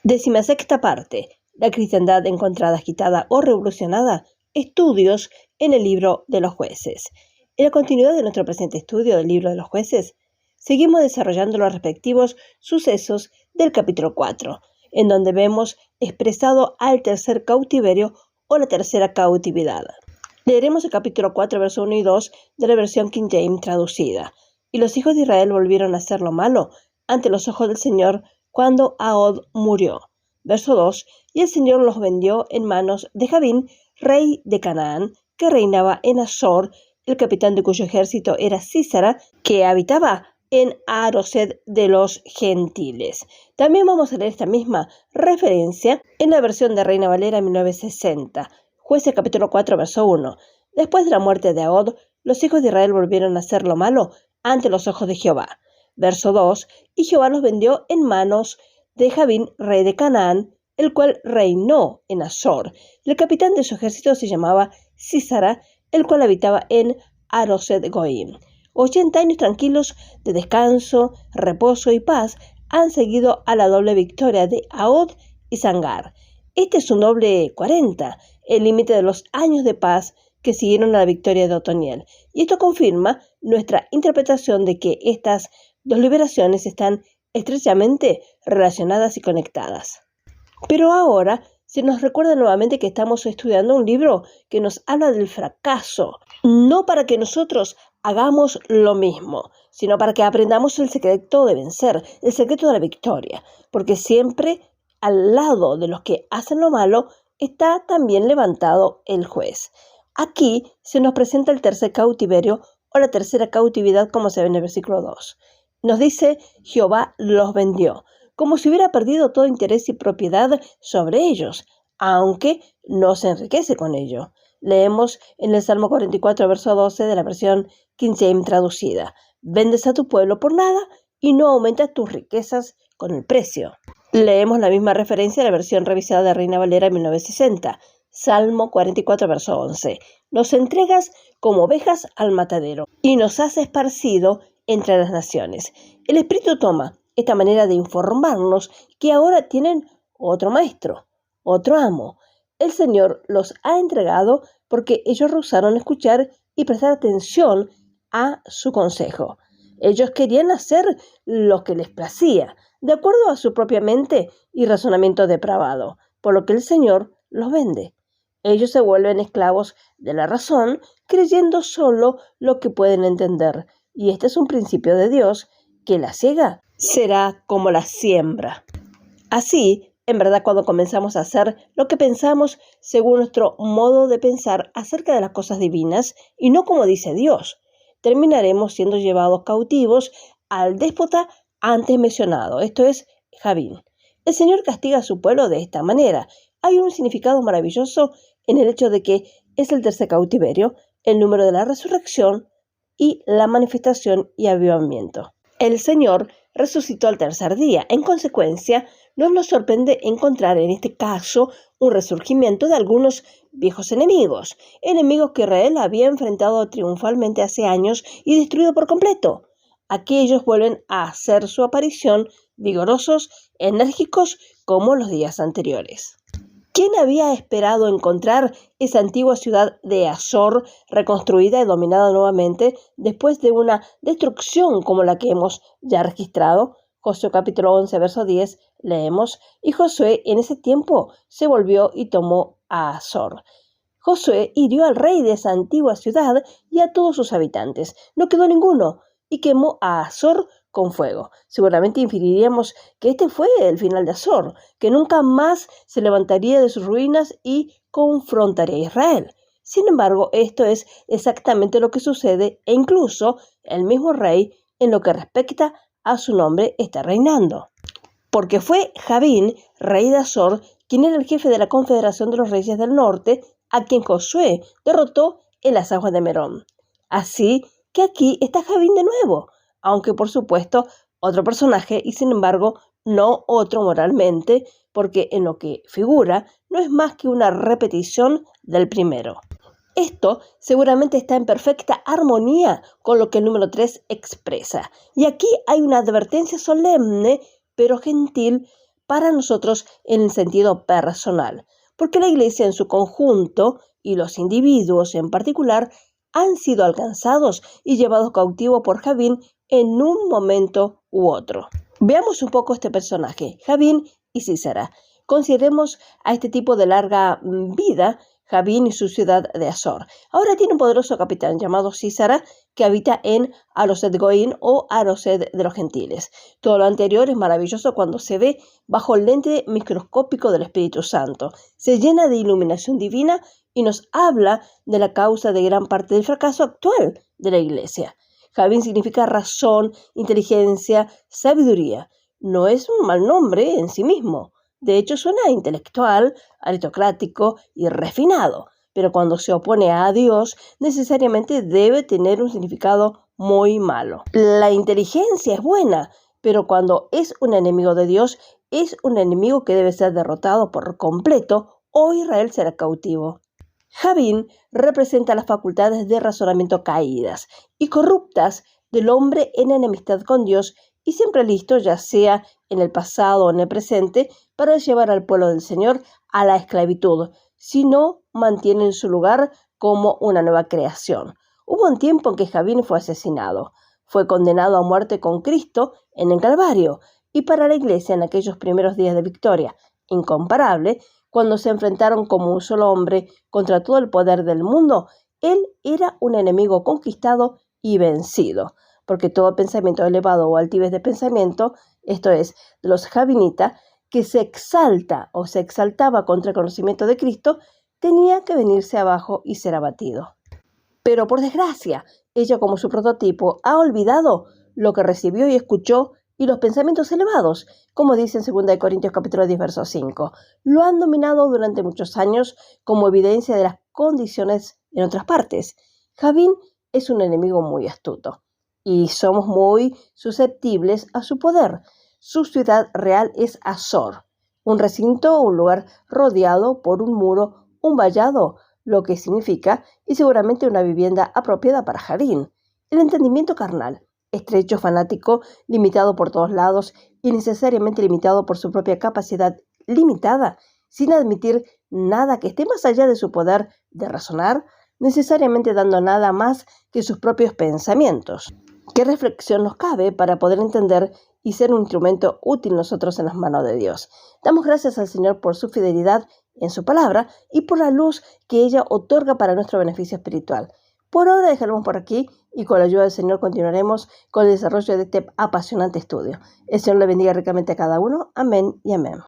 16ª parte. La cristiandad encontrada agitada o revolucionada. Estudios en el libro de los jueces. En la continuidad de nuestro presente estudio del libro de los jueces, seguimos desarrollando los respectivos sucesos del capítulo 4, en donde vemos expresado al tercer cautiverio o la tercera cautividad. Leeremos el capítulo 4, versos 1 y 2 de la versión King James traducida. Y los hijos de Israel volvieron a hacer lo malo ante los ojos del Señor cuando Ahod murió. Verso 2. Y el Señor los vendió en manos de Jabín, rey de Canaán, que reinaba en Azor, el capitán de cuyo ejército era Sísara, que habitaba en Aroset de los gentiles. También vamos a leer esta misma referencia en la versión de Reina Valera 1960. Jueces capítulo 4, verso 1. Después de la muerte de Ahod, los hijos de Israel volvieron a hacer lo malo ante los ojos de Jehová. Verso 2. Y Jehová los vendió en manos de Jabín, rey de Canaán, el cual reinó en Azor. El capitán de su ejército se llamaba Sísara, el cual habitaba en Aroset Goim. 80 años tranquilos de descanso, reposo y paz han seguido a la doble victoria de Ahod y Sangar. Este es un doble 40, el límite de los años de paz que siguieron a la victoria de Otoniel. Y esto confirma nuestra interpretación de que estas dos liberaciones están estrechamente relacionadas y conectadas. Pero ahora se nos recuerda nuevamente que estamos estudiando un libro que nos habla del fracaso, no para que nosotros hagamos lo mismo, sino para que aprendamos el secreto de vencer, el secreto de la victoria, porque siempre al lado de los que hacen lo malo está también levantado el juez. Aquí se nos presenta el tercer cautiverio o la tercera cautividad, como se ve en el versículo 2. Nos dice, Jehová los vendió, como si hubiera perdido todo interés y propiedad sobre ellos, aunque no se enriquece con ello. Leemos en el Salmo 44, verso 12 de la versión King James traducida. Vendes a tu pueblo por nada y no aumentas tus riquezas con el precio. Leemos la misma referencia en la versión revisada de Reina Valera 1960. Salmo 44, verso 11. Nos entregas como ovejas al matadero y nos has esparcido entre las naciones. El Espíritu toma esta manera de informarnos que ahora tienen otro maestro, otro amo. El Señor los ha entregado porque ellos rehusaron escuchar y prestar atención a su consejo. Ellos querían hacer lo que les placía, de acuerdo a su propia mente y razonamiento depravado, por lo que el Señor los vende. Ellos se vuelven esclavos de la razón, creyendo solo lo que pueden entender. Y este es un principio de Dios, que la siega será como la siembra. Así, en verdad, cuando comenzamos a hacer lo que pensamos según nuestro modo de pensar acerca de las cosas divinas y no como dice Dios, terminaremos siendo llevados cautivos al déspota antes mencionado, esto es Jabín. El Señor castiga a su pueblo de esta manera. Hay un significado maravilloso en el hecho de que es el tercer cautiverio, el número de la resurrección y la manifestación y avivamiento. El Señor resucitó al tercer día. En consecuencia, no nos sorprende encontrar en este caso un resurgimiento de algunos viejos enemigos que Israel había enfrentado triunfalmente hace años y destruido por completo. Aquí ellos vuelven a hacer su aparición vigorosos, enérgicos como los días anteriores. ¿Quién había esperado encontrar esa antigua ciudad de Azor reconstruida y dominada nuevamente después de una destrucción como la que hemos ya registrado? Josué capítulo 11, verso 10, leemos, y Josué en ese tiempo se volvió y tomó a Azor. Josué hirió al rey de esa antigua ciudad y a todos sus habitantes. No quedó ninguno, y quemó a Azor con fuego. Seguramente inferiríamos que este fue el final de Azor, que nunca más se levantaría de sus ruinas y confrontaría a Israel. Sin embargo, esto es exactamente lo que sucede e incluso el mismo rey, en lo que respecta a su nombre, está reinando. Porque fue Jabín, rey de Azor, quien era el jefe de la confederación de los reyes del norte, a quien Josué derrotó en las aguas de Merón. Así que aquí está Jabín de nuevo, aunque por supuesto otro personaje y sin embargo no otro moralmente, porque en lo que figura no es más que una repetición del primero. Esto seguramente está en perfecta armonía con lo que el número 3 expresa. Y aquí hay una advertencia solemne, pero gentil, para nosotros en el sentido personal, porque la iglesia en su conjunto y los individuos en particular han sido alcanzados y llevados cautivos por Javín en un momento u otro. Veamos un poco este personaje, Javín y Sísara. Consideremos a este tipo de larga vida, Javín y su ciudad de Azor. Ahora tiene un poderoso capitán llamado Sísara que habita en Aroset Goín o Aroset de los gentiles. Todo lo anterior es maravilloso cuando se ve bajo el lente microscópico del Espíritu Santo. Se llena de iluminación divina y nos habla de la causa de gran parte del fracaso actual de la iglesia. Javín significa razón, inteligencia, sabiduría. No es un mal nombre en sí mismo. De hecho, suena intelectual, aristocrático y refinado, pero cuando se opone a Dios, necesariamente debe tener un significado muy malo. La inteligencia es buena, pero cuando es un enemigo de Dios, es un enemigo que debe ser derrotado por completo o Israel será cautivo. Javín representa las facultades de razonamiento caídas y corruptas del hombre en enemistad con Dios y siempre listo, ya sea en el pasado o en el presente, para llevar al pueblo del Señor a la esclavitud, si no mantienen su lugar como una nueva creación. Hubo un tiempo en que Javín fue asesinado. Fue condenado a muerte con Cristo en el Calvario, y para la iglesia en aquellos primeros días de victoria incomparable, cuando se enfrentaron como un solo hombre contra todo el poder del mundo, él era un enemigo conquistado y vencido, porque todo pensamiento elevado o altivez de pensamiento, esto es, de los javinitas, que se exalta o se exaltaba contra el conocimiento de Cristo, tenía que venirse abajo y ser abatido. Pero por desgracia, ella como su prototipo ha olvidado lo que recibió y escuchó y los pensamientos elevados, como dice en 2 Corintios capítulo 10, verso 5. Lo han dominado durante muchos años como evidencia de las condiciones en otras partes. Javín es un enemigo muy astuto y somos muy susceptibles a su poder. Su ciudad real es Azor, un recinto o un lugar rodeado por un muro, un vallado, lo que significa, y seguramente una vivienda apropiada para Javín. El entendimiento carnal, estrecho, fanático, limitado por todos lados y necesariamente limitado por su propia capacidad limitada, sin admitir nada que esté más allá de su poder de razonar, necesariamente dando nada más que sus propios pensamientos. ¿Qué reflexión nos cabe para poder entender y ser un instrumento útil nosotros en las manos de Dios? Damos gracias al Señor por su fidelidad en su palabra y por la luz que ella otorga para nuestro beneficio espiritual. Por ahora dejaremos por aquí y con la ayuda del Señor continuaremos con el desarrollo de este apasionante estudio. El Señor le bendiga ricamente a cada uno. Amén y amén.